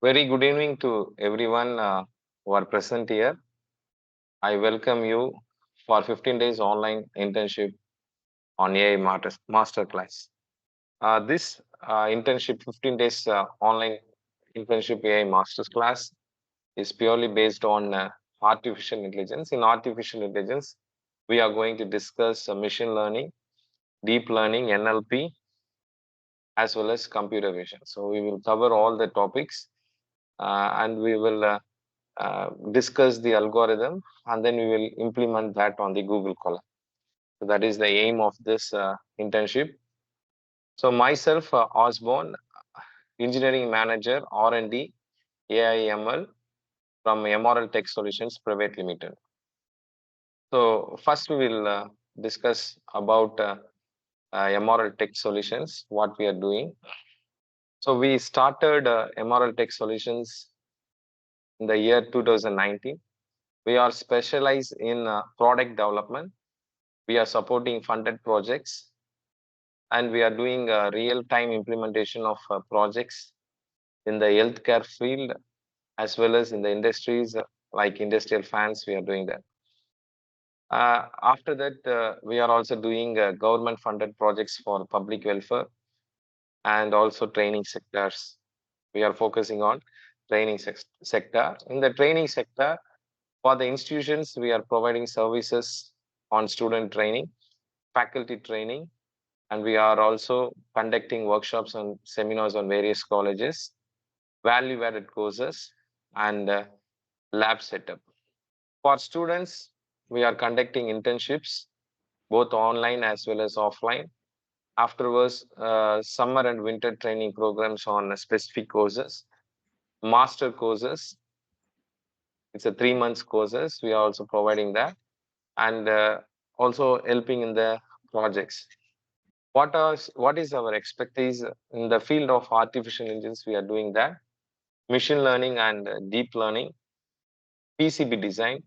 Very good evening to everyone who are present here. I welcome you for 15 days online internship on AI Masterclass. This internship, 15 days online internship AI Masterclass is purely based on artificial intelligence. In artificial intelligence, we are going to discuss machine learning, deep learning, NLP, as well as computer vision. So we will cover all the topics and we will discuss the algorithm, and then we will implement that on the Google Colab. So that is the aim of this internship. So myself, Osborne, engineering manager, R&D, AI/ML from MRL Tech Solutions Private Limited. So first we will discuss about MRL Tech Solutions, what we are doing. So we started MRL Tech Solutions in the year 2019. We are specialized in product development. We are supporting funded projects, and we are doing real-time implementation of projects in the healthcare field as well as in the industries like industrial fans. We are doing that. After that, we are also doing government-funded projects for public welfare and also training sectors. We are focusing on training sector. In the training sector, for the institutions, we are providing services on student training, faculty training, and we are also conducting workshops and seminars on various colleges, value-added courses, and lab setup. For students, we are conducting internships, both online as well as offline. Afterwards, summer and winter training programs on specific courses, master courses. It's a 3 months courses. We are also providing that, and also helping in the projects. What is our expertise in the field of artificial intelligence? We are doing that, machine learning and deep learning, PCB design,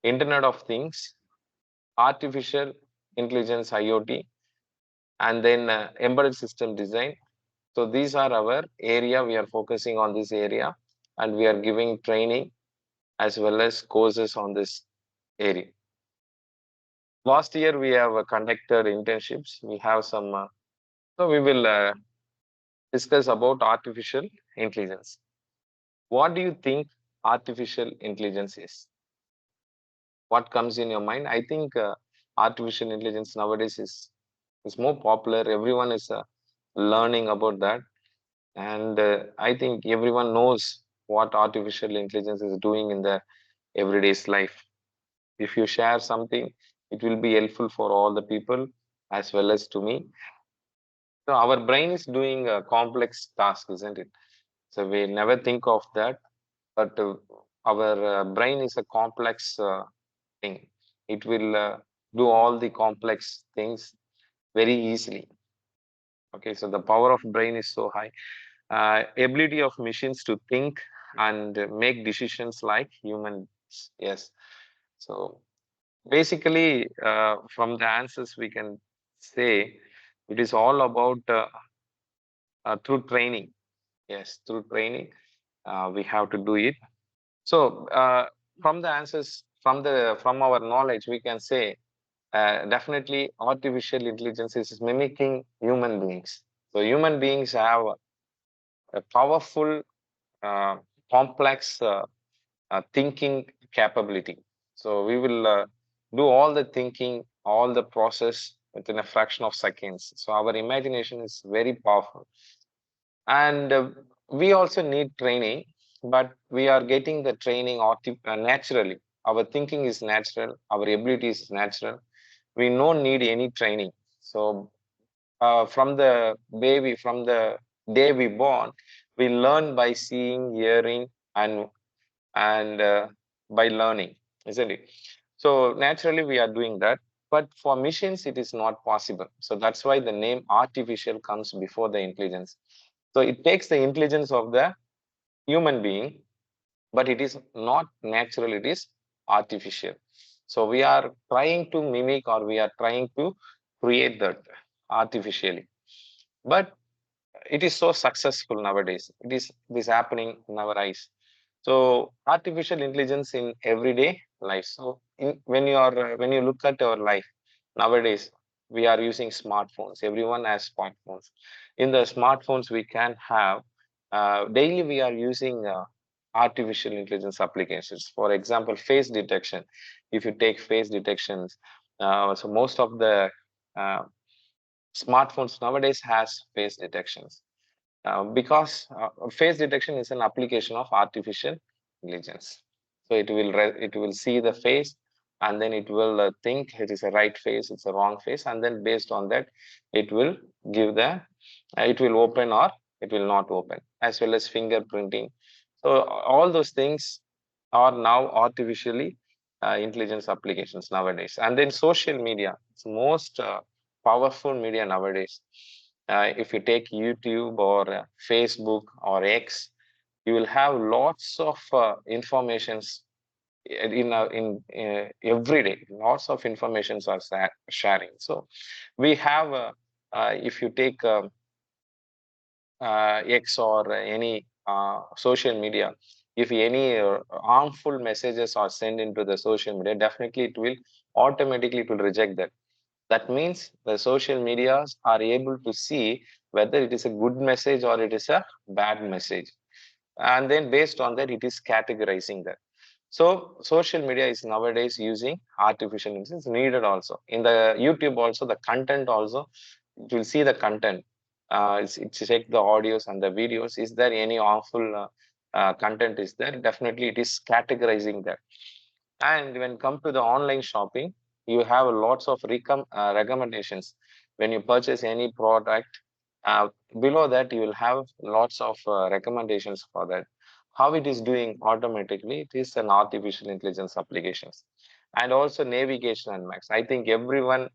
Internet of Things, artificial intelligence, IoT, and then embedded system design. So these are our area. We are focusing on this area, and we are giving training as well as courses on this area. Last year, we have conducted internships. We have some, so we will discuss about artificial intelligence. What do you think artificial intelligence is? What comes in your mind? I think artificial intelligence nowadays is more popular. Everyone is learning about that, and I think everyone knows what artificial intelligence is doing in the everyday's life. If you share something, it will be helpful for all the people as well as to me. So our brain is doing a complex task, isn't it? So we never think of that, but our brain is a complex thing. It will do all the complex things very easily. Okay, so the power of brain is so high. Ability of machines to think and make decisions like humans. Yes. So basically, from the answers we can say it is all about through training. Yes, through training, we have to do it. So from the answers, from our knowledge, we can say definitely artificial intelligence is mimicking human beings. So human beings have a powerful, complex thinking capability. So we will do all the thinking, all the process within a fraction of seconds. So our imagination is very powerful, and we also need training, but we are getting the training naturally. Our thinking is natural, our ability is natural. We don't need any training. So from the baby, from the day we born, we learn by seeing, hearing, and by learning, isn't it? So naturally we are doing that, but for machines it is not possible. So that's why the name artificial comes before the intelligence. So it takes the intelligence of the human being, but it is not natural, it is artificial. So we are trying to mimic, or we are trying to create that artificially. But it is so successful nowadays. It is happening in our eyes. So artificial intelligence in everyday life. So when you look at our life nowadays, we are using smartphones. Everyone has smartphones. In the smartphones, we can have daily we are using artificial intelligence applications. For example, face detection. If you take face detections, so most of the uh, smartphones nowadays has face detections because face detection is an application of artificial intelligence. So it will see the face, and then it will think it is a right face, it's a wrong face, and then based on that, it will give the it will open or it will not open, as well as fingerprinting. So all those things are now artificially intelligence applications nowadays. And then social media, it's most powerful media nowadays. If you take YouTube or Facebook or X, you will have lots of informations every day. Lots of informations are sharing. So we have, if you take X or any social media, if any harmful messages are sent into the social media, definitely it will reject that. That means the social medias are able to see whether it is a good message or it is a bad message. And then based on that, it is categorizing that. So social media is nowadays using artificial intelligence needed also. In the YouTube also, the content also, it will see the content. It's check the audios and the videos. Is there any harmful content is there? Definitely it is categorizing that. And when come to the online shopping, you have lots of recommendations. When you purchase any product, uh, below that you will have lots of recommendations for that. How it is doing automatically, it is an artificial intelligence applications. And also navigation and maps. I think everyone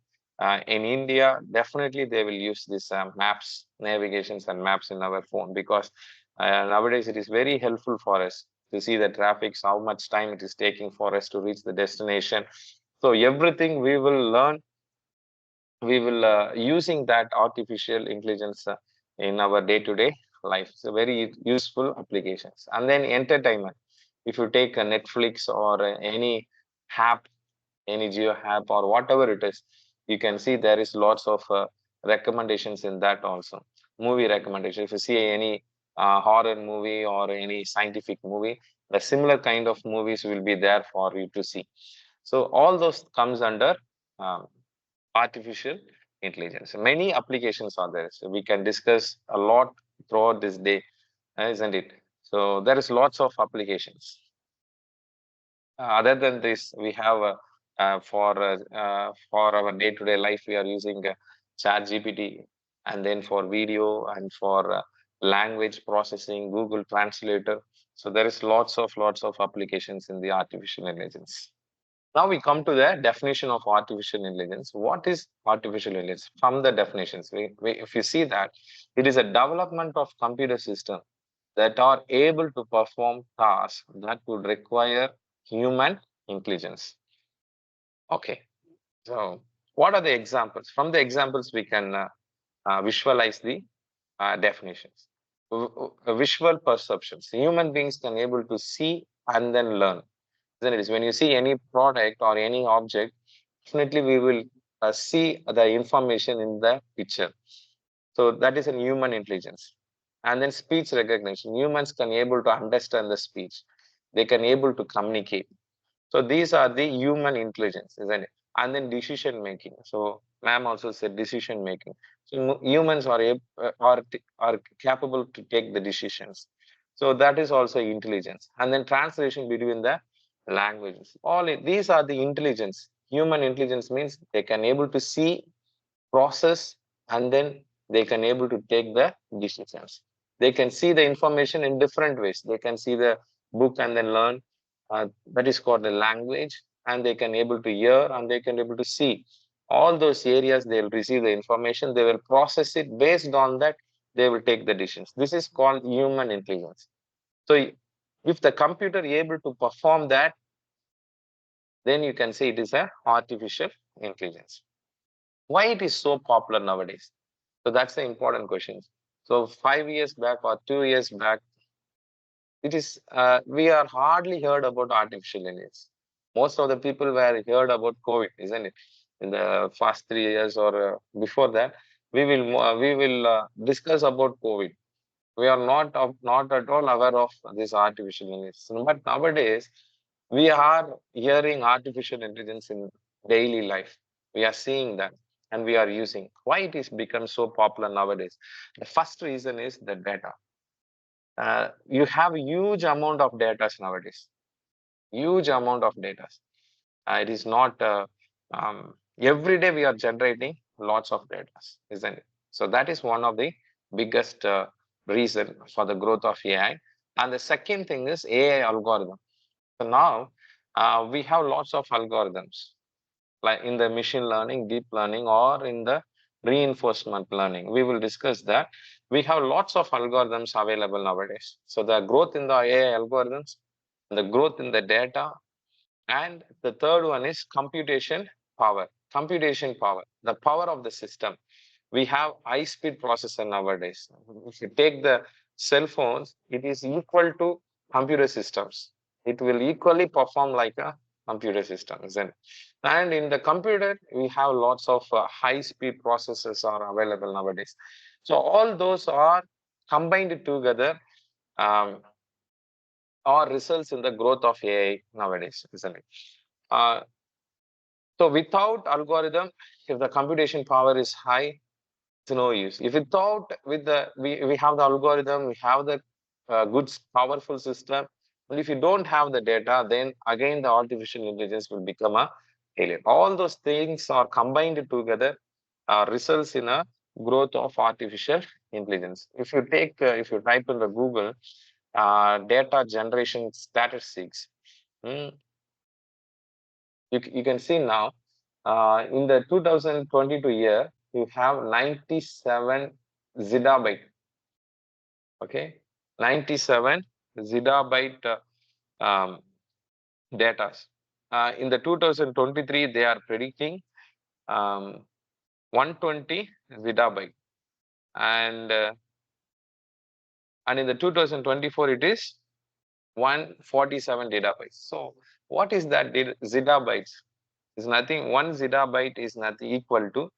in India, definitely they will use this maps, navigations and maps in our phone, because nowadays it is very helpful for us to see the traffic, how much time it is taking for us to reach the destination. So everything we will learn, we will using that artificial intelligence in our day-to-day life. So very useful applications. And then entertainment. If you take a Netflix or any app, any geo app or whatever it is, you can see there is lots of recommendations in that also. Movie recommendation. If you see any horror movie or any scientific movie, the similar kind of movies will be there for you to see. So all those comes under um, artificial intelligence. Many applications are there. So we can discuss a lot throughout this day, isn't it? So there is lots of applications. Other than this, we have for our day-to-day life, we are using Chat GPT, and then for video and for language processing, Google Translator. So there is lots of applications in the artificial intelligence. Now we come to the definition of artificial intelligence. What is artificial intelligence? From the definitions, if you see that, it is a development of computer system that are able to perform tasks that would require human intelligence. Okay, so what are the examples? From the examples, we can visualize the definitions. Visual perceptions. Human beings can able to see and then learn. Then it is when you see any product or any object, definitely we will see the information in the picture. So that is a human intelligence. And then speech recognition. Humans can able to understand the speech. They can able to communicate. So these are the human intelligence, isn't it? And then decision making. So ma'am also said decision making. So humans are capable to take the decisions. So that is also intelligence. And then translation between the languages. These are the intelligence. Human intelligence means they can able to see, process, and then they can able to take the decisions. They can see the information in different ways. They can see the book and then learn. That is called the language, and they can able to hear and they can able to see. All those areas they'll receive the information. They will process it. Based on that, they will take the decisions. This is called human intelligence. So if the computer is able to perform that, then you can say it is a artificial intelligence. Why it is so popular nowadays? So that's the important question. So 5 years back or 2 years back, it is we are hardly heard about artificial intelligence. Most of the people were heard about COVID, isn't it? In the past 3 years or before that, we will discuss about COVID. We are not at all aware of this artificial intelligence. But nowadays, we are hearing artificial intelligence in daily life. We are seeing that and we are using. Why it is become so popular nowadays? The first reason is the data. You have a huge amount of data nowadays. Huge amount of data. It is not every day we are generating lots of data, isn't it? So that is one of the biggest reason for the growth of AI. And the second thing is AI algorithm. So now we have lots of algorithms like in the machine learning, deep learning, or in the reinforcement learning. We will discuss that. We have lots of algorithms available nowadays. So the growth in the AI algorithms, the growth in the data, and the third one is computation power. Computation power, the power of the system. We have high-speed processor nowadays. If you take the cell phones, it is equal to computer systems. It will equally perform like a computer system, isn't it? And in the computer, we have lots of high-speed processors are available nowadays. So all those are combined together or results in the growth of AI nowadays, isn't it? So without algorithm, if the computation power is high, it's no use. If without we have the algorithm, we have the good powerful system, but if you don't have the data, then again the artificial intelligence will become a failure. All those things are combined together, results in a growth of artificial intelligence. If you if you type in the Google data generation statistics, you can see now in the 2022 year, you have 97 zettabyte. Okay, 97 zettabyte data. In the 2023, they are predicting 120 zettabyte, and in the 2024, it is 147 zettabytes. So what is that zettabytes? Is nothing. 1 zettabyte is nothing equal to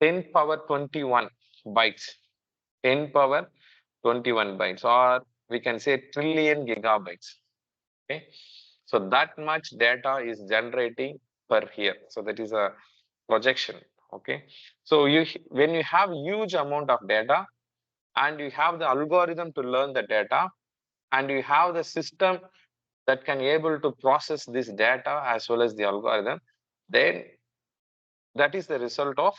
10 power 21 bytes. 10 power 21 bytes, or we can say trillion gigabytes. Okay, so that much data is generating per year. So that is a projection. Okay, so when you have huge amount of data and you have the algorithm to learn the data and you have the system that can able to process this data as well as the algorithm, then that is the result of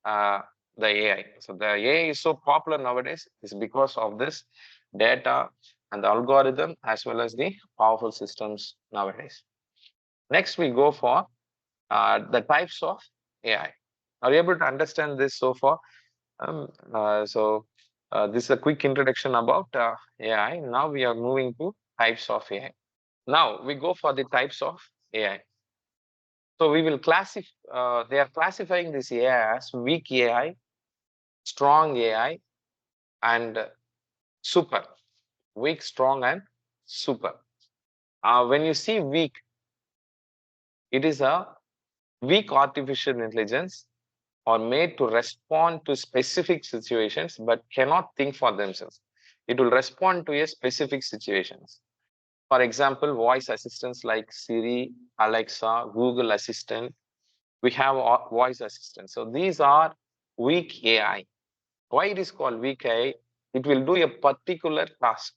the AI. So the AI is so popular nowadays is because of this data and the algorithm as well as the powerful systems nowadays. Next, we go for the types of AI. Are you able to understand this so far? This is a quick introduction about AI. Now we are moving to types of AI. Now we go for the types of AI. So we will classify, they are classifying this AI as weak AI, strong AI, and super. Weak, strong, and super. When you see weak, it is a weak artificial intelligence or made to respond to specific situations but cannot think for themselves. It will respond to a specific situations. For example, voice assistants like Siri, Alexa, Google Assistant. We have voice assistants. So these are weak AI. Why it is called weak AI? It will do a particular task.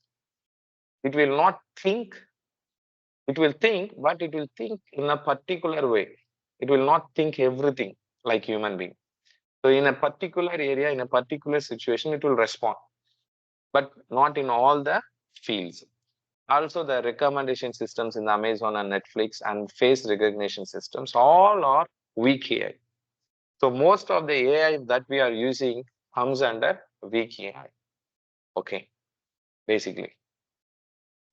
It will not think. It will think, but it will think in a particular way. It will not think everything like human being. So in a particular area, in a particular situation, it will respond, but not in all the fields. Also, the recommendation systems in Amazon and Netflix and face recognition systems, all are weak AI. So most of the AI that we are using comes under weak AI. Okay, basically.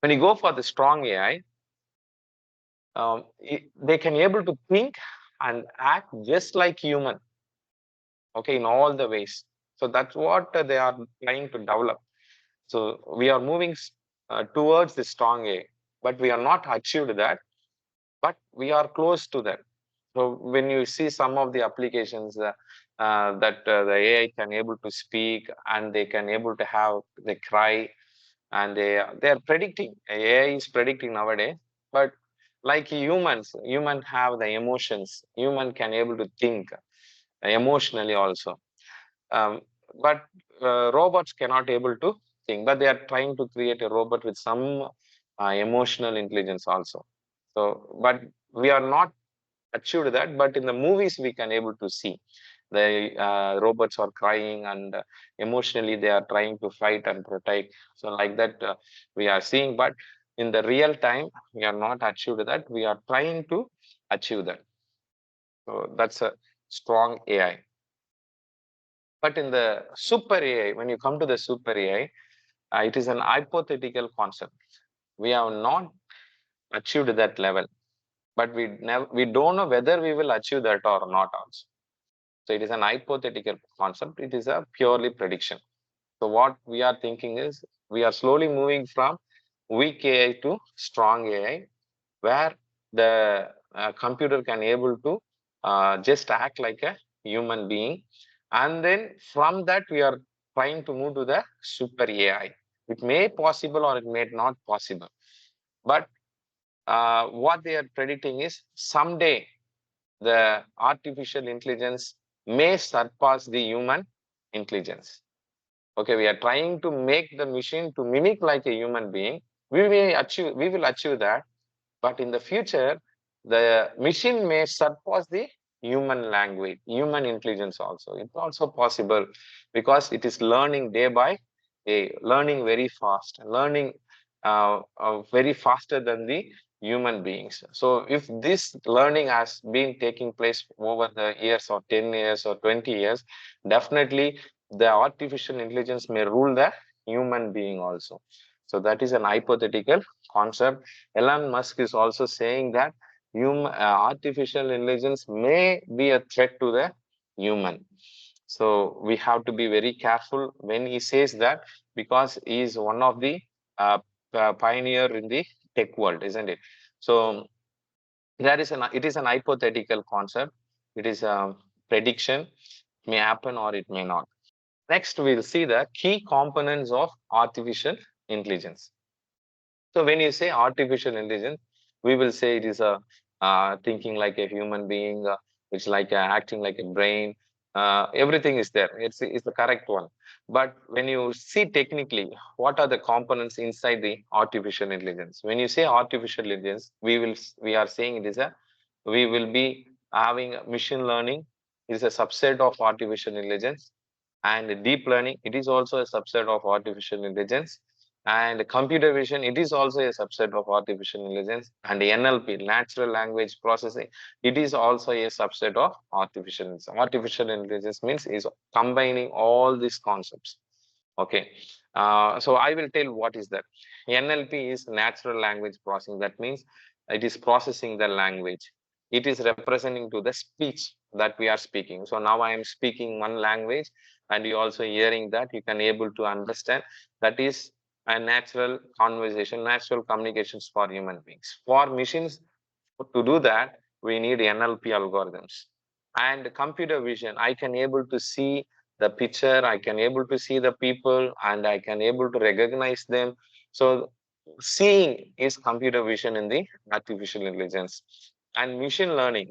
When you go for the strong AI, they can able to think and act just like human. Okay, in all the ways. So that's what they are trying to develop. So we are moving towards the strong AI, but we are not achieved that, but we are close to that. So when you see some of the applications that the AI can able to speak and they can able to have they cry, and they are predicting, AI is predicting nowadays. But like human have the emotions, human can able to think emotionally also. um, but robots cannot able to think, but they are trying to create a robot with some emotional intelligence also. So but we are not achieved that, but in the movies we can able to see the robots are crying, and emotionally they are trying to fight and protect. So like that we are seeing, but in the real time we are not achieved that, we are trying to achieve that. So that's a strong AI. But in the super AI, when you come to the super AI, it is an hypothetical concept. We have not achieved that level, but we don't know whether we will achieve that or not also. So it is an hypothetical concept. It is a purely prediction. So what we are thinking is we are slowly moving from weak AI to strong AI, where the computer can able to just act like a human being. And then from that, we are trying to move to the super AI. It may possible or it may not possible. But what they are predicting is someday the artificial intelligence may surpass the human intelligence. Okay, we are trying to make the machine to mimic like a human being. We will achieve that, but in the future, the machine may surpass the human language, human intelligence also. It's also possible because it is learning day by day, learning very fast, learning very faster than the human beings. So if this learning has been taking place over the years or 10 years or 20 years, definitely the artificial intelligence may rule the human being also. So that is an hypothetical concept. Elon Musk is also saying that artificial intelligence may be a threat to the human. So we have to be very careful when he says that, because he is one of the pioneer in the tech world, isn't it? So it is an hypothetical concept. It is a prediction. It may happen or it may not. Next, we'll see the key components of artificial intelligence. So when you say artificial intelligence, we will say it is a thinking like a human being. It's like acting like a brain. Everything is there. It's the correct one. But when you see technically, what are the components inside the artificial intelligence? When you say artificial intelligence, we are saying it is a we will be having machine learning is a subset of artificial intelligence, and deep learning, it is also a subset of artificial intelligence, and computer vision, it is also a subset of artificial intelligence, and NLP, natural language processing, it is also a subset of artificial intelligence. Artificial intelligence means is combining all these concepts. Okay, so I will tell what is that. NLP is natural language processing. That means it is processing the language. It is representing to the speech that we are speaking. So now I am speaking one language, and you also hearing that, you can able to understand. That is a natural conversation, natural communications for human beings. For machines to do that, we need NLP algorithms. And computer vision, I can able to see the picture, I can able to see the people, and I can able to recognize them. So seeing is computer vision in the artificial intelligence. And machine learning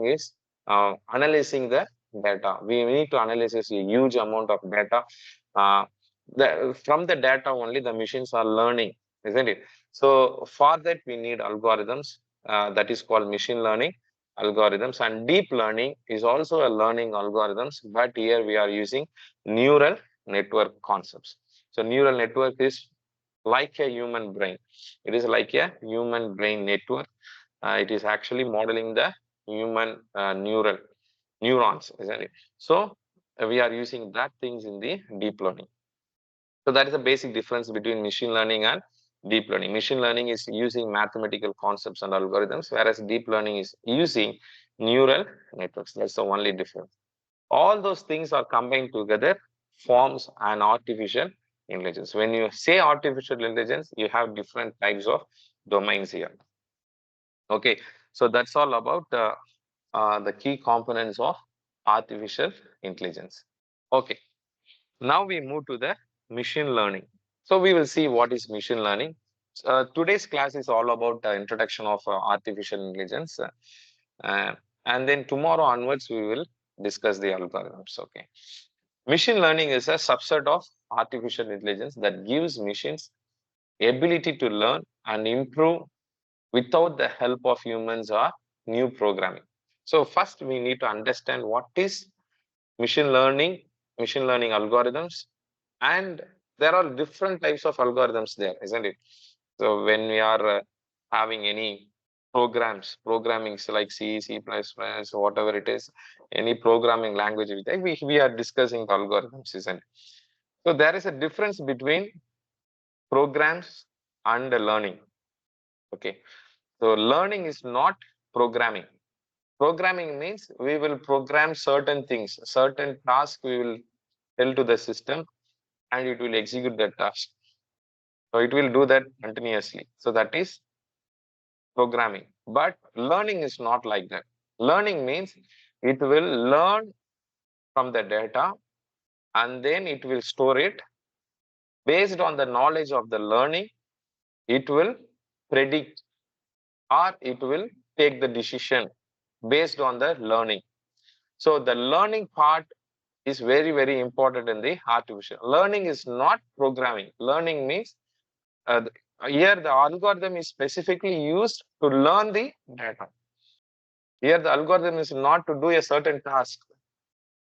is analyzing the data. We need to analyze a huge amount of data. uh, from the data only the machines are learning, isn't it? So for that we need algorithms, that is called machine learning algorithms. And deep learning is also a learning algorithms, but here we are using neural network concepts. So neural network is like a human brain. It is like a human brain network. It is actually modeling the human neurons, isn't it? So we are using that things in the deep learning. So that is the basic difference between machine learning and deep learning. Machine learning is using mathematical concepts and algorithms, whereas deep learning is using neural networks. That's the only difference. All those things are combined together. forms an artificial intelligence. When you say artificial intelligence, you have different types of domains here. Okay, so that's all about the key components of artificial intelligence. Okay, now we move to the machine learning. So we will see what is machine learning. Today's class is all about the introduction of artificial intelligence. Uh, and then tomorrow onwards, we will discuss the algorithms. Okay. Machine learning is a subset of artificial intelligence that gives machines ability to learn and improve without the help of humans or new programming. So first we need to understand what is machine learning algorithms, and there are different types of algorithms there, isn't it? So when we are having any programming like C, C++, whatever it is, any programming language we are discussing the algorithms, isn't it? So there is a difference between programs and learning. Okay, so learning is not programming. Programming means we will program certain things, certain tasks we will tell to the system, and it will execute that task. So it will do that continuously. So that is programming. But learning is not like that. Learning means it will learn from the data and then it will store it. Based on the knowledge of the learning, it will predict or it will take the decision based on the learning. So the learning part is very, very important in the artificial. Learning is not programming. Learning means here the algorithm is specifically used to learn the data. Here the algorithm is not to do a certain task.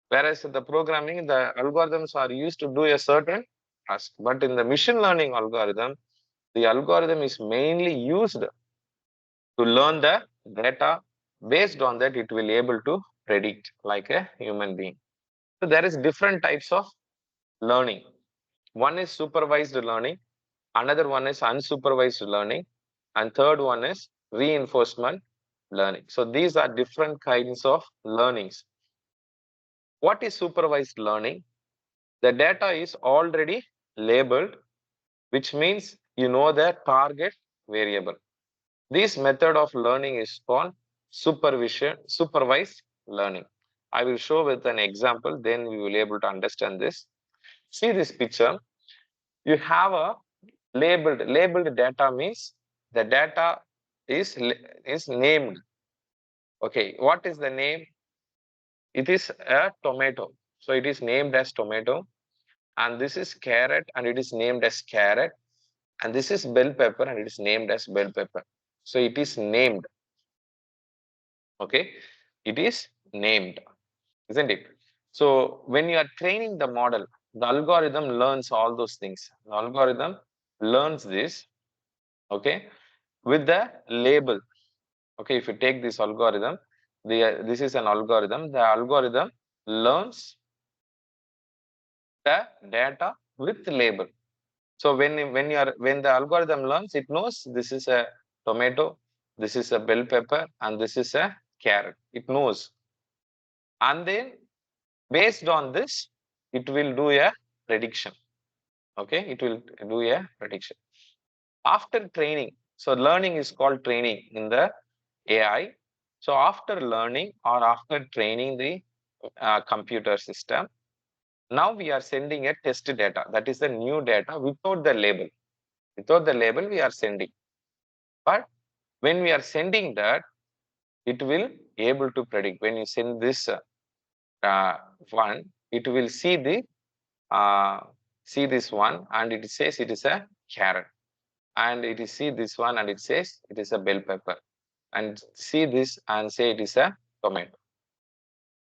Whereas in the programming, the algorithms are used to do a certain task. But in the machine learning algorithm, the algorithm is mainly used to learn the data. Based on that, it will able to predict like a human being. So there is different types of learning. One is supervised learning, another one is unsupervised learning, and third one is reinforcement learning. So these are different kinds of learnings. What is supervised learning? The data is already labeled, which means you know the target variable. This method of learning is called supervised learning. I will show with an example, then we will be able to understand this. See this picture. You have a labeled data means the data is named. Okay, what is the name? It is a tomato. So it is named as tomato. And this is carrot and it is named as carrot. And this is bell pepper and it is named as bell pepper. So it is named. Okay, it is named, isn't it? So when you are training the model, the algorithm learns all those things. The algorithm learns this, okay, with the label. Okay, if you take this algorithm, this is an algorithm. The algorithm learns the data with label. So when the algorithm learns, it knows this is a tomato, this is a bell pepper, and this is a carrot. It knows, and then based on this, it will do a prediction. Okay, it will do a prediction after training. So learning is called training in the AI. So after learning or after training the computer system, now we are sending a test data. That is the new data without the label. Without the label, we are sending. But when we are sending that, it will able to predict. When you send this one, it will see this one and it says it is a carrot. And it is see this one and it says it is a bell pepper. And see this and say it is a tomato.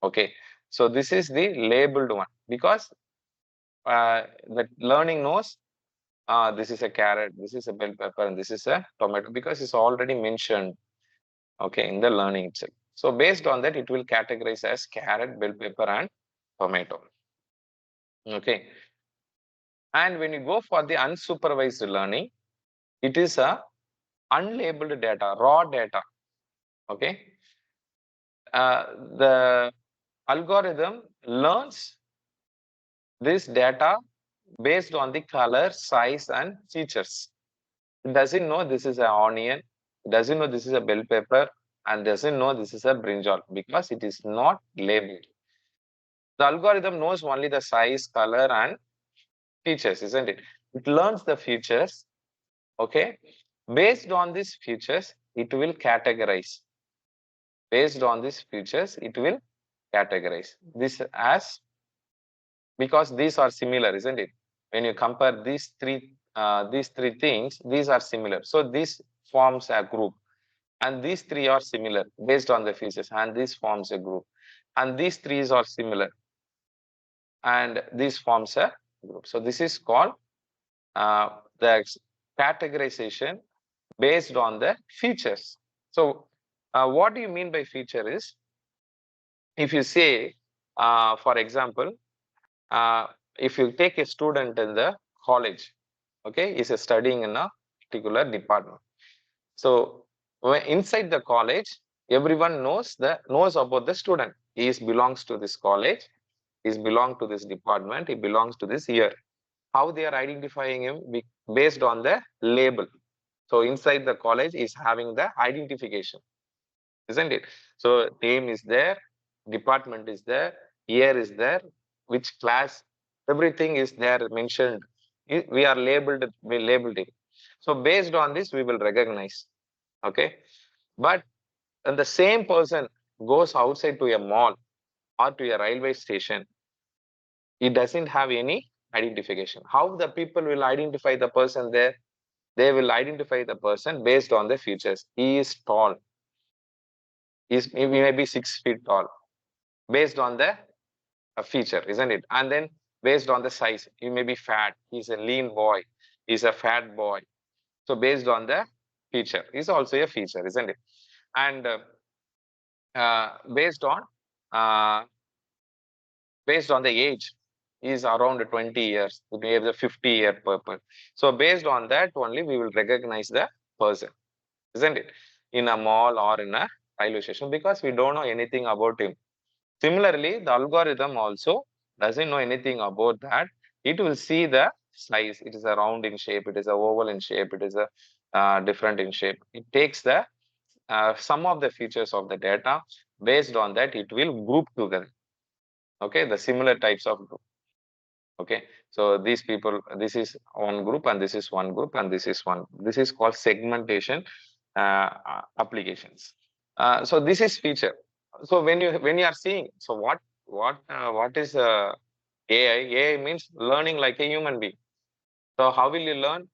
Okay, so this is the labeled one because the learning knows this is a carrot, this is a bell pepper, and this is a tomato because it's already mentioned, okay, in the learning itself. So based on that, it will categorize as carrot, bell pepper, and tomato. Okay, and when you go for the unsupervised learning, it is a unlabeled data, raw data. Okay, the algorithm learns this data based on the color, size, and features. It doesn't know this is an onion, it doesn't know this is a bell pepper, and doesn't know this is a brinjal because it is not labeled. The algorithm knows only the size, color, and features, isn't it? It learns the features, okay? Based on these features, it will categorize. Based on these features, it will categorize this as, because these are similar, isn't it? When you compare these three things, these are similar. So this forms a group, and these three are similar based on the features, and this forms a group, and these three are similar, and this forms a group. So this is called the categorization based on the features. So what do you mean by feature is, if you say, for example, if you take a student in the college, okay, is studying in a particular department. So inside the college, everyone knows about the student. He belongs to this college, he belongs to this department, he belongs to this year. How they are identifying him based on the label. So inside the college is having the identification, isn't it? So name is there, department is there, year is there, which class, everything is there mentioned. We labeled it. So based on this, we will recognize. Okay. But when the same person goes outside to a mall or to a railway station, it doesn't have any identification. How the people will identify the person there? They will identify the person based on the features. He is tall. He may be 6 feet tall, based on the feature, isn't it? And then based on the size, he may be fat. He's a lean boy. He's a fat boy. So based on the feature, is also a feature, isn't it? And based on the age, is around 20 years, maybe the 50-year person. So based on that only, we will recognize the person, isn't it? In a mall or in a railway station, because we don't know anything about him. Similarly, the algorithm also doesn't know anything about that. It will see the size. It is a round in shape. It is a oval in shape. It is a different in shape. It takes the some of the features of the data. Based on that, it will group together. Okay, the similar types of group. Okay, so these people, this is one group, and this is one group, and this is one. This is called segmentation applications. So this is feature. So when you are seeing, so what is AI? AI means learning like a human being. So how will you learn?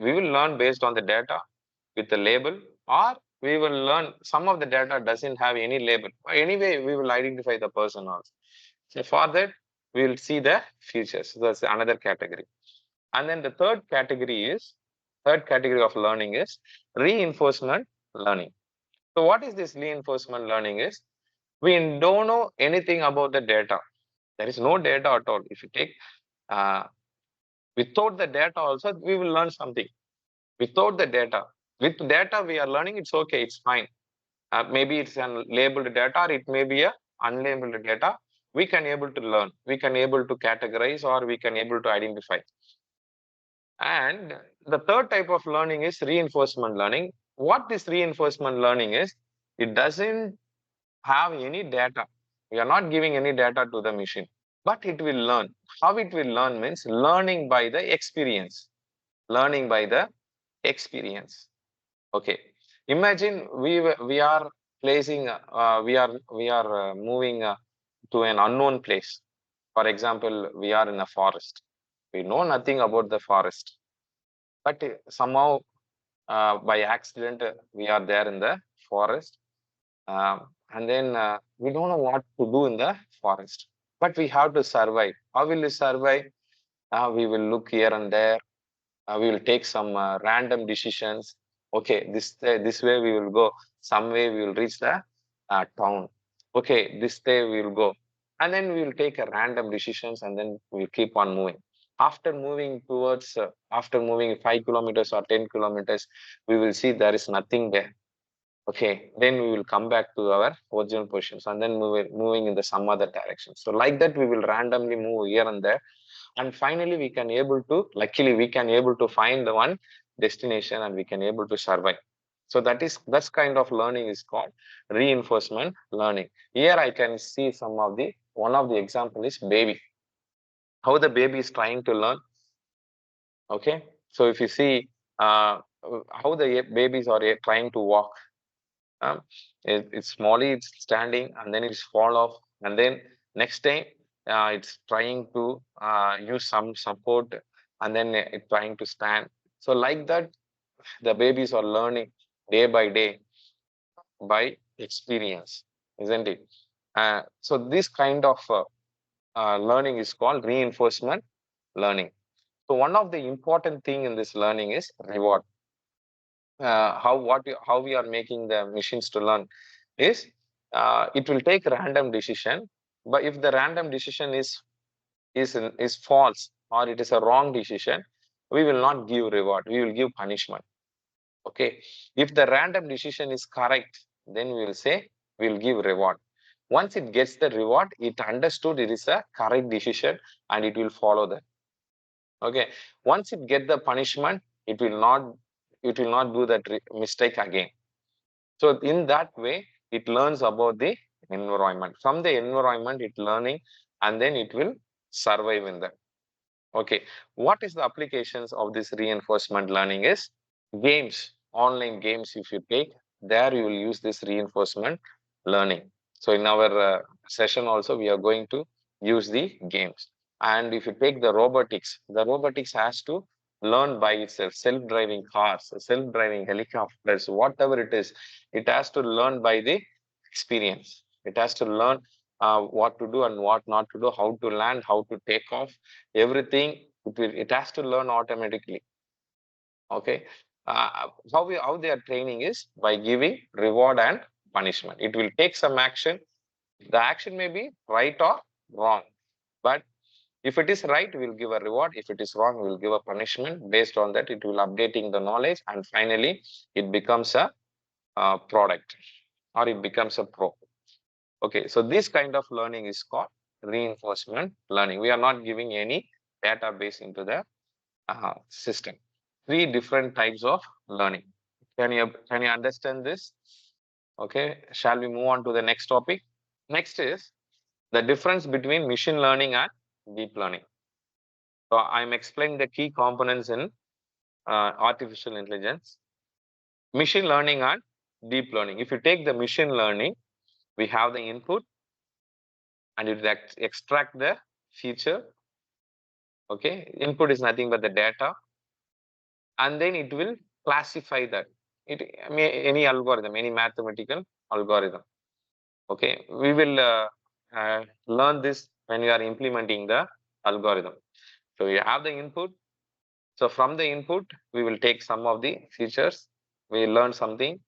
We will learn based on the data with the label, or we will learn some of the data doesn't have any label. Anyway, we will identify the person also. So for that, we will see the features. So that's another category. And then the third category of learning is reinforcement learning. So what is this reinforcement learning is? We don't know anything about the data. There is no data at all. If you take without the data also, we will learn something. Without the data, with data we are learning, it's okay, it's fine. Maybe it's an labeled data, or it may be a unlabeled data. We can able to learn. We can able to categorize, or we can able to identify. And the third type of learning is reinforcement learning. What this reinforcement learning is, it doesn't have any data. We are not giving any data to the machine, but it will learn. How it will learn means learning by the experience. Learning by the experience. Okay. Imagine we are placing we are moving to an unknown place. For example, we are in a forest. We know nothing about the forest, but somehow by accident we are there in the forest, and then we don't know what to do in the forest, but we have to survive. How will we survive? We will look here and there. We will take some random decisions. Okay, this way we will go. Some way we will reach the town. Okay, this day we will go, and then we will take a random decisions, and then we will keep on moving. After moving towards, after moving 5 kilometers or 10 kilometers, we will see there is nothing there. Okay, then we will come back to our original positions, and then moving in the some other direction. So like that, we will randomly move here and there. and finally we can able to, luckily we can able to find the one destination and we can able to survive. So that's kind of learning is called reinforcement learning. Here I can see one of the example is baby, how the baby is trying to learn. Okay, so if you see how the babies are trying to walk, it's smally, it's standing, and then it's fall off, and then next time it's trying to use some support, and then it's trying to stand. So like that, the babies are learning day by day by experience, isn't it? So this kind of learning is called reinforcement learning. So one of the important thing in this learning is reward. How we are making the machines to learn is it will take random decision, but if the random decision is false or it is a wrong decision, we will not give reward, we will give punishment. Okay, if the random decision is correct, then we will say we will give reward. Once it gets the reward, it understood it is a correct decision and it will follow that. Okay, once it get the punishment, it will not do that mistake again. So in that way, it learns about the environment. From the environment, it learning, and then it will survive in that. Okay, what is the applications of this reinforcement learning is games, online games. If you take, there you will use this reinforcement learning. So in our session also, we are going to use the games. And if you take the robotics has to learn by itself. Self-driving cars, self-driving helicopters, whatever it is, it has to learn by the experience. It has to learn what to do and what not to do, how to land, how to take off, everything. It has to learn automatically. Okay, how they are training is by giving reward and punishment. It will take some action. The action may be right or wrong, but if it is right, we will give a reward. If it is wrong, we will give a punishment. Based on that, it will updating the knowledge, and finally, it becomes a product or it becomes a pro. Okay, so this kind of learning is called reinforcement learning. We are not giving any database into the system. Three different types of learning. Can you understand this? Okay, shall we move on to the next topic? Next is the difference between machine learning and deep learning. So I'm explaining the key components in artificial intelligence, machine learning and deep learning. If you take the machine learning, we have the input and it will extract the feature. Okay, input is nothing but the data, and then it will classify that. Any algorithm, any mathematical algorithm. Okay, we will learn this when we are implementing the algorithm. So we have the input. So from the input, we will take some of the features. We learn something.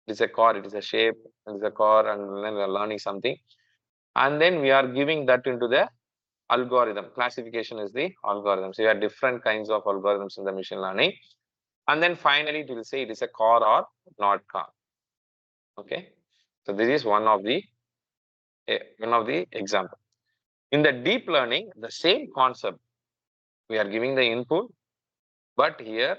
It is a car, it is a shape, it is a car, and then we are learning something. And then we are giving that into the algorithm. Classification is the algorithm. So you have different kinds of algorithms in the machine learning. And then finally, it will say it is a car or not car. Okay. So this is one of the example. In the deep learning, the same concept. We are giving the input, but here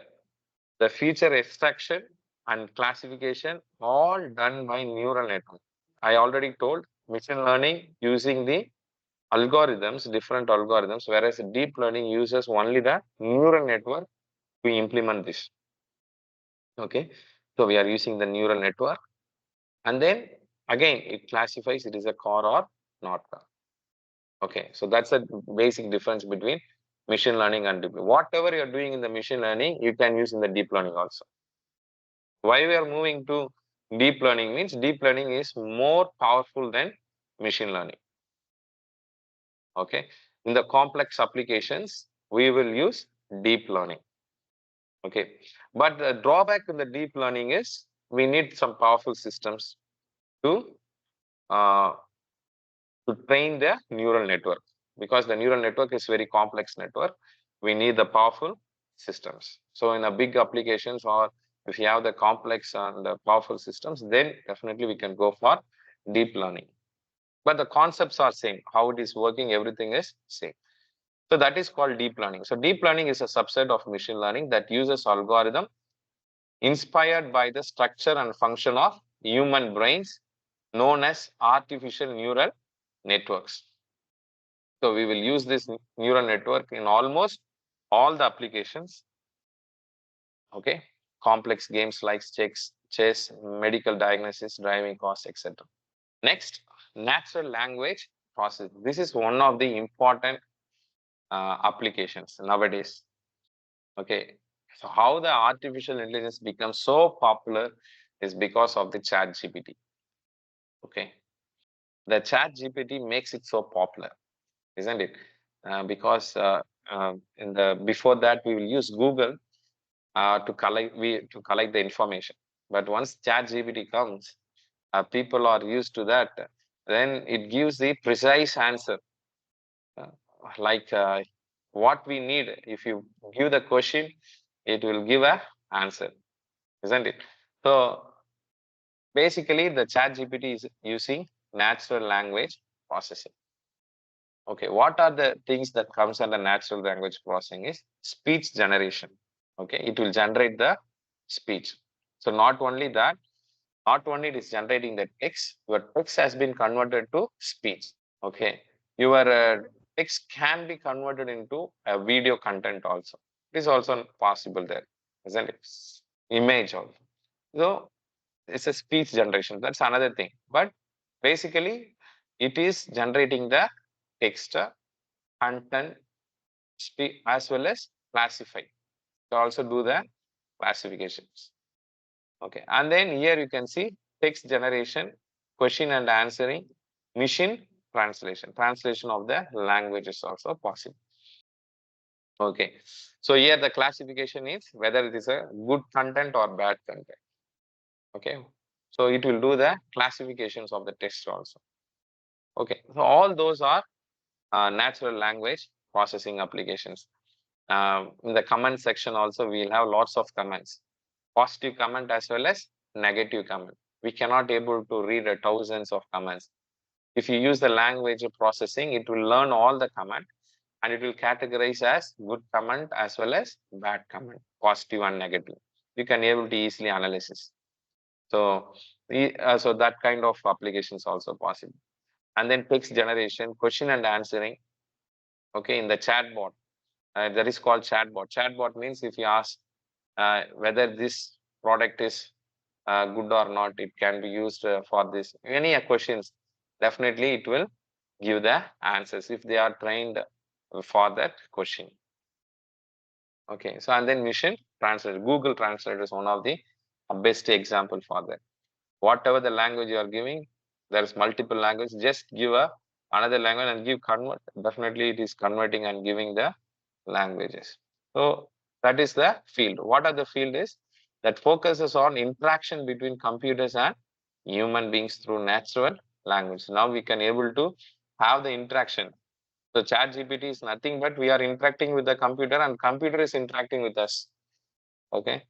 the feature extraction and classification all done by neural network. I already told machine learning using the algorithms, different algorithms, whereas deep learning uses only the neural network to implement this. Okay, so we are using the neural network, and then again it classifies it is a car or not car. Okay, so that's a basic difference between machine learning and deep learning. Whatever you're doing in the machine learning, you can use in the deep learning also. Why we are moving to deep learning means deep learning is more powerful than machine learning. Okay, in the complex applications, we will use deep learning. Okay, but the drawback in the deep learning is we need some powerful systems to train the neural network, because the neural network is very complex network. We need the powerful systems. So in a big applications, or if you have the complex and the powerful systems, then definitely we can go for deep learning. But the concepts are same. How it is working, everything is same. So that is called deep learning. So deep learning is a subset of machine learning that uses algorithm inspired by the structure and function of human brains, known as artificial neural networks. So we will use this neural network in almost all the applications. Okay, complex games like chess, medical diagnosis, driving costs, etc. Next, natural language processing. This is one of the important applications nowadays. Okay, so how the artificial intelligence becomes so popular is because of the chat GPT. Okay, the chat GPT makes it so popular, isn't it? Because in the before that we will use Google to collect the information, but once chat GPT comes, people are used to that, then it gives the precise answer, uh, like what we need. If you give the question, it will give a answer, isn't it? So basically the chat GPT is using natural language processing. Okay, what are the things that comes under natural language processing is speech generation. Okay, it will generate the speech. So not only that, not only it is generating the text, your text has been converted to speech. Okay, your text can be converted into a video content also. It is also possible there, isn't it? Image also. So it's a speech generation. That's another thing. But basically, it is generating the text, content, speak as well as classify. To also do the classifications. Okay, and then here you can see text generation, question and answering, machine translation of the language is also possible. Okay, so here the classification is whether it is a good content or bad content. Okay, so it will do the classifications of the text also. Okay, so all those are natural language processing applications. In the comment section also we'll have lots of comments, positive comment as well as negative comment. We cannot able to read thousands of comments. If you use the language processing, it will learn all the comment and it will categorize as good comment as well as bad comment, positive and negative. You can able to easily analyze. So so that kind of applications also possible. And then text generation, question and answering. Okay, in the chatbot, that is called chatbot. Chatbot means if you ask whether this product is good or not, it can be used for this. Any questions, definitely it will give the answers if they are trained for that question. Okay, so and then machine translator. Google Translate is one of the best example for that. Whatever the language you are giving, there is multiple language. Just give another language and give convert. Definitely it is converting and giving the languages. So that is the field. What are the field is that focuses on interaction between computers and human beings through natural language. Now we can able to have the interaction. So chat GPT is nothing but we are interacting with the computer and computer is interacting with us. Okay,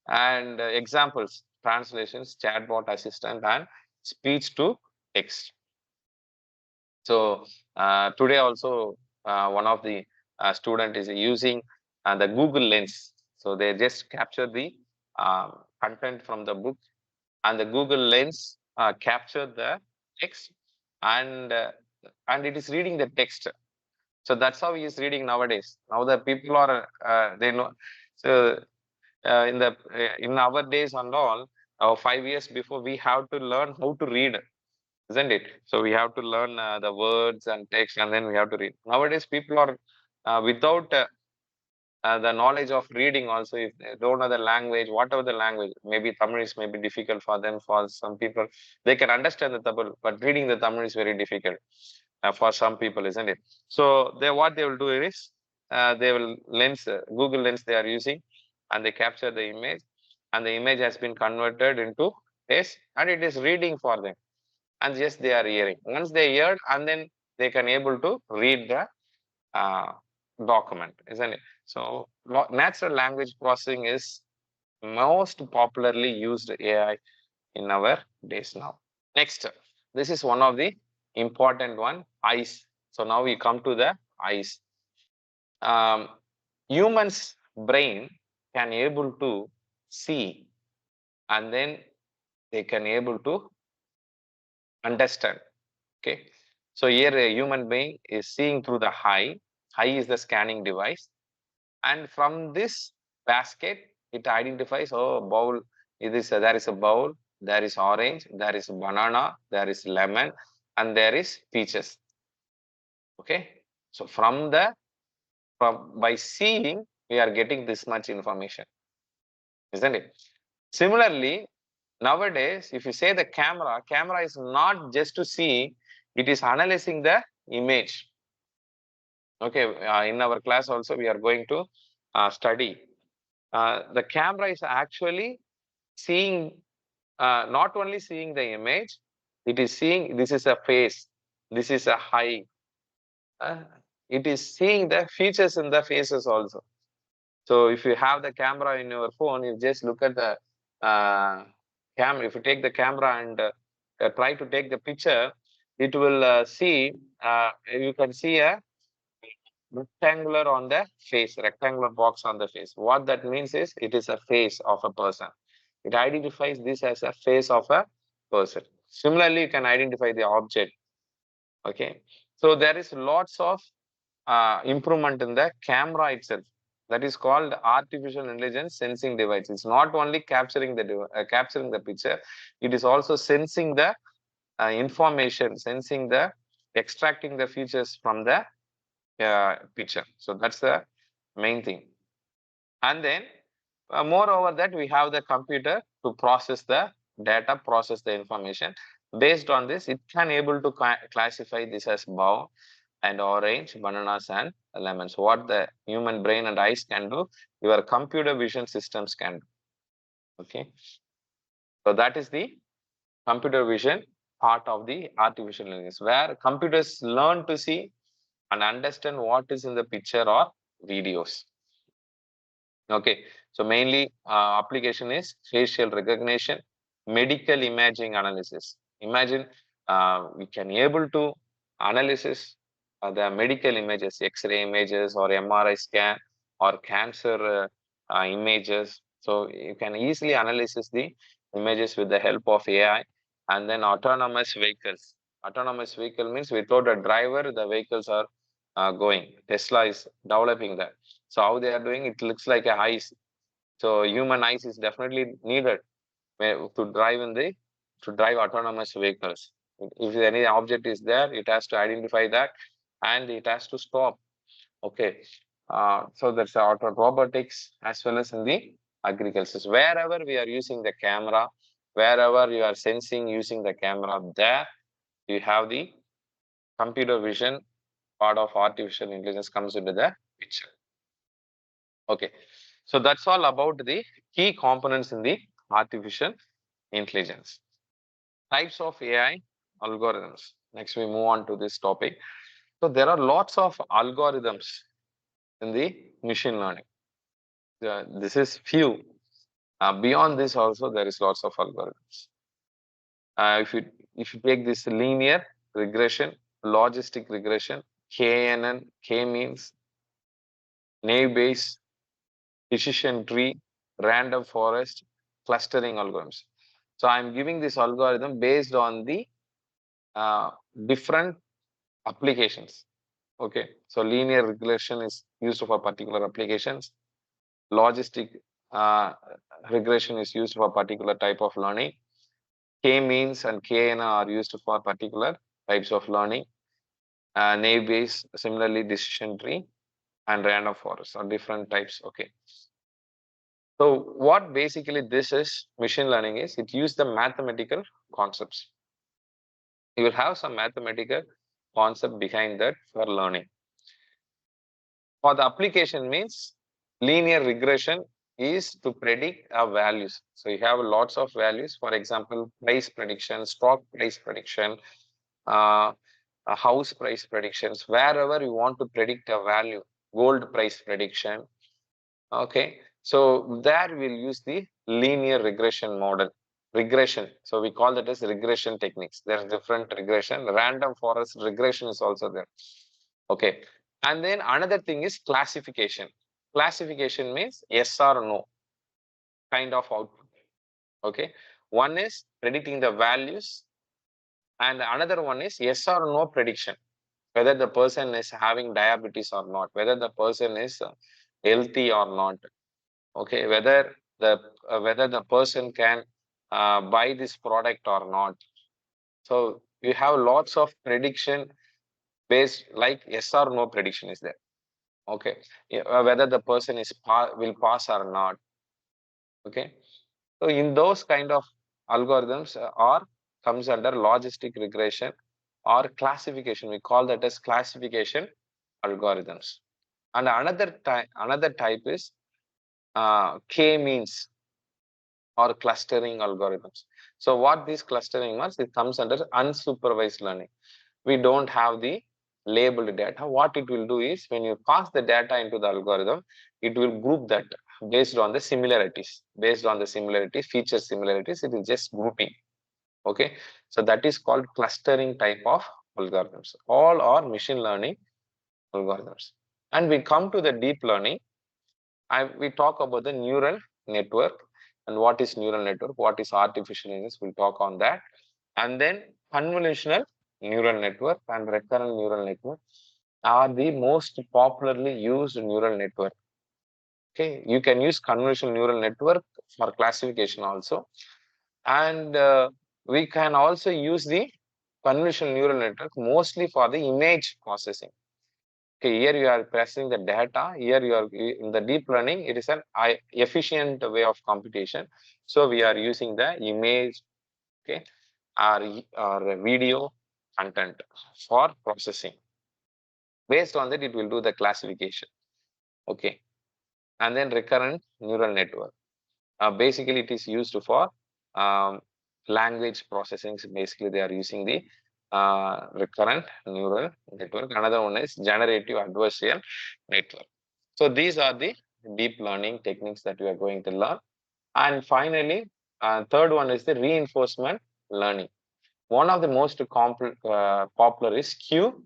and examples, translations, chatbot assistant and speech to text. So today also one of the student is using the Google Lens. So they just capture the content from the book and the Google Lens capture the text and it is reading the text. So that's how he is reading nowadays. Now the people are they know. So in our days and all, 5 years before, we have to learn how to read, isn't it? So we have to learn the words and text, and then we have to read. Nowadays, people are without the knowledge of reading. Also, if they don't know the language, whatever the language, maybe Tamil is maybe difficult for them. For some people, they can understand the Tamil, but reading the Tamil is very difficult for some people, isn't it? So what they will do is they will Google Lens they are using, and they capture the image, and the image has been converted into text, and it is reading for them, and just they are hearing. Once they hear, and then they can able to read the document, isn't it? So natural language processing is most popularly used AI in our days now. Next, this is one of the important one, eyes. So now we come to the eyes. humans brain can able to see, and then they can able to understand. Okay, so here a human being is seeing through the eye. Eye is the scanning device, and from this basket it identifies, oh, bowl, there is a bowl, there is orange, there is banana, there is lemon, and there is peaches. Okay, so from by seeing we are getting this much information, isn't it? Similarly, nowadays if you say the camera is not just to see, it is analyzing the image. Okay, in our class also we are going to study. The camera is actually seeing, not only seeing the image, it is seeing this is a face, this is a eye. It is seeing the features in the faces also. So if you have the camera in your phone, you just look at the camera. If you take the camera and try to take the picture, it will see, you can see a rectangular on the face, rectangular box on the face. What that means is it is a face of a person. It identifies this as a face of a person. Similarly, you can identify the object. Okay, so there is lots of improvement in the camera itself. That is called artificial intelligence sensing device. It's not only capturing the picture, it is also sensing the information, sensing the extracting the features from the picture. So that's the main thing. And then moreover that we have the computer to process the data, process the information. Based on this, it can able to classify this as bow and orange, bananas and lemons. What the human brain and eyes can do, your computer vision systems can do. Okay, so that is the computer vision part of the artificial intelligence, where computers learn to see and understand what is in the picture or videos. Okay, so mainly application is facial recognition, medical imaging analysis. Imagine we can able to analysis the medical images, X-ray images or MRI scan or cancer images. So you can easily analyze the images with the help of AI. And then autonomous vehicles. Autonomous vehicle means without a driver, the vehicles are going. Tesla is developing that. So how they are doing, it looks like a eyes. So human eyes is definitely needed to drive autonomous vehicles. If any object is there, it has to identify that and it has to stop. Okay, so that's auto robotics as well as in the agriculture. Wherever we are using the camera, wherever you are sensing using the camera, there you have the computer vision part of artificial intelligence comes into the picture. Okay, so that's all about the key components in the artificial intelligence. Types of AI algorithms. Next, we move on to this topic. So there are lots of algorithms in the machine learning. This is few. Beyond this also there is lots of algorithms. If you take this linear regression, logistic regression, KNN, K means naive Bayes, decision tree, random forest, clustering algorithms. So I'm giving this algorithm based on the different applications. Okay, so linear regression is used for particular applications. Logistic regression is used for particular type of learning. K-means and KN are used for particular types of learning. Naive Bayes, similarly decision tree and random forest are different types. Okay. So what basically this is machine learning is, it uses the mathematical concepts. You will have some mathematical concept behind that for learning. For the application means linear regression is to predict values. So you have lots of values. For example, price prediction, stock price prediction, house price predictions. Wherever you want to predict a value, gold price prediction. Okay, so there we'll use the linear regression model. Regression. So we call that as regression techniques. There's different regression. Random forest regression is also there. Okay. And then another thing is classification. Classification means yes or no kind of output. Okay. One is predicting the values, and another one is yes or no prediction, whether the person is having diabetes or not, whether the person is healthy or not. Okay, whether the person can buy this product or not. So you have lots of prediction based, like yes or no prediction is there. Okay, whether the person is will pass or not. Okay, so in those kind of algorithms or comes under logistic regression or classification. We call that as classification algorithms. And another type is k-means or clustering algorithms. So what this clustering means, it comes under unsupervised learning. We don't have the labeled data. What it will do is, when you pass the data into the algorithm, it will group that based on the similarities. Based on the similarities, feature similarities, it is just grouping. Okay, so that is called clustering type of algorithms. All are machine learning algorithms. And we come to the deep learning. We talk about the neural network and what is neural network, what is artificial intelligence. We'll talk on that. And then convolutional neural network and recurrent neural network are the most popularly used neural network. Okay, you can use convolutional neural network for classification also, and we can also use the convolutional neural network mostly for the image processing. Okay, here you are pressing the data. Here you are in the deep learning. It is an efficient way of computation. So we are using the image, okay, or video content for processing. Based on that, it will do the classification. Okay, and then recurrent neural network. Basically, it is used for language processing. So basically, they are using the recurrent neural network. Another one is generative adversarial network. So these are the deep learning techniques that we are going to learn. And finally, third one is the reinforcement learning. One of the most popular is Q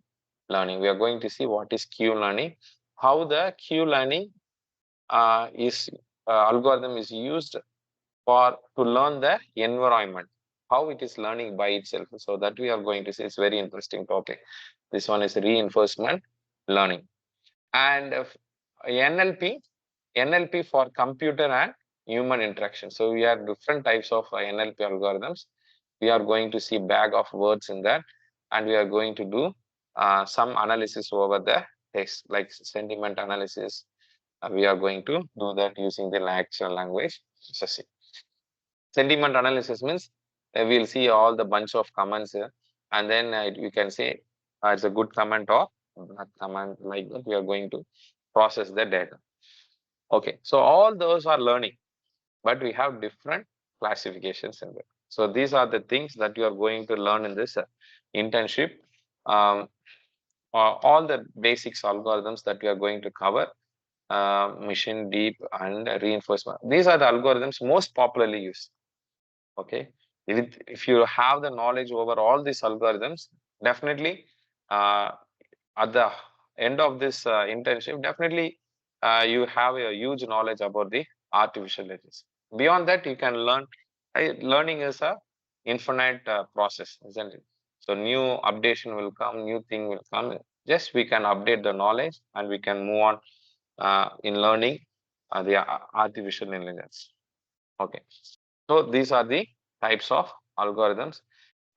learning. We are going to see what is Q learning, how the Q learning algorithm is used to learn the environment, how it is learning by itself. So that we are going to see. It's very interesting topic. This one is reinforcement learning. And NLP for computer and human interaction. So we have different types of NLP algorithms. We are going to see bag of words in that, and we are going to do some analysis over the text, like sentiment analysis. We are going to do that using the natural language processing. Sentiment analysis means we'll see all the bunch of comments here, and then we can say it's a good comment or bad comment, like that. We are going to process the data. Okay, so all those are learning, but we have different classifications in there. So these are the things that you are going to learn in this internship. All the basics algorithms that we are going to cover, machine, deep, and reinforcement. These are the algorithms most popularly used. Okay, if you have the knowledge over all these algorithms, definitely at the end of this internship, definitely you have a huge knowledge about the artificial intelligence. Beyond that, you can learn. Learning is a infinite process, isn't it? So new updation will come, new thing will come. Just we can update the knowledge and we can move on in learning the artificial intelligence. Okay, so these are the types of algorithms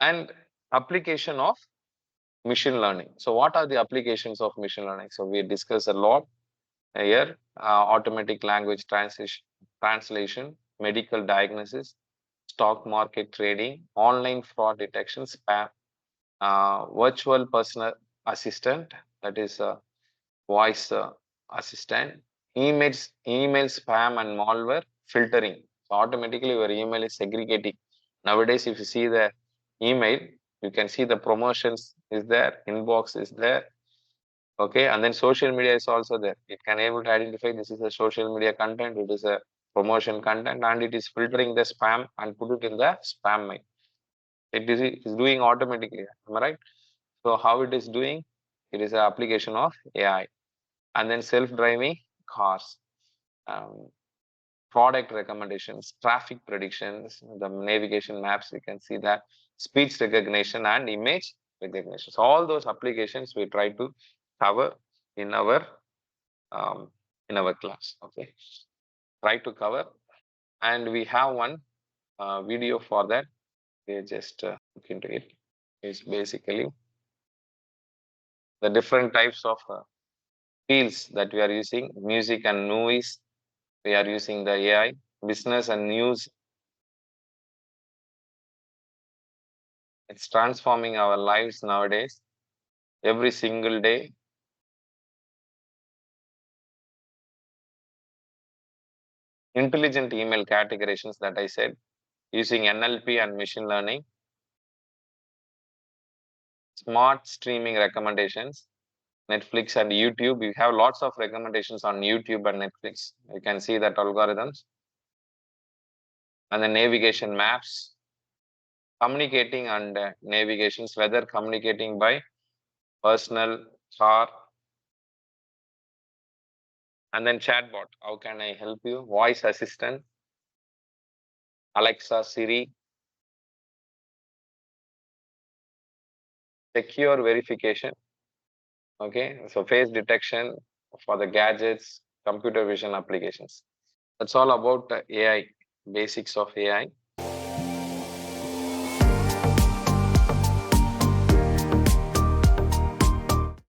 and application of machine learning. So what are the applications of machine learning? So we discussed a lot here: automatic language translation, medical diagnosis, stock market trading, online fraud detection, spam, virtual personal assistant, that is voice assistant, email spam and malware filtering. So automatically your email is segregating. Nowadays, if you see the email, you can see the promotions is there, inbox is there. Okay, and then social media is also there. It can able to identify this is a social media content, it is a promotion content, and it is filtering the spam and put it in the spam mail. It is doing automatically. Am I right? So how it is doing? It is an application of AI. and then self-driving cars, product recommendations, traffic predictions, the navigation maps, you can see that, speech recognition and image recognition. So all those applications we try to cover in our um, class. Okay, try to cover, and we have one video for that. We just look into it. It's basically the different types of fields that we are using: music and movies. We are using the AI, business and news. It's transforming our lives nowadays, every single day. Intelligent email categorizations that I said, using NLP and machine learning. Smart streaming recommendations, Netflix and YouTube. We have lots of recommendations on YouTube and Netflix. You can see that algorithms. And the navigation maps, communicating and navigations, whether communicating by personal, car, and then chatbot. How can I help you? Voice assistant, Alexa, Siri, secure verification. Okay, so face detection for the gadgets, computer vision applications. That's all about AI, basics of AI.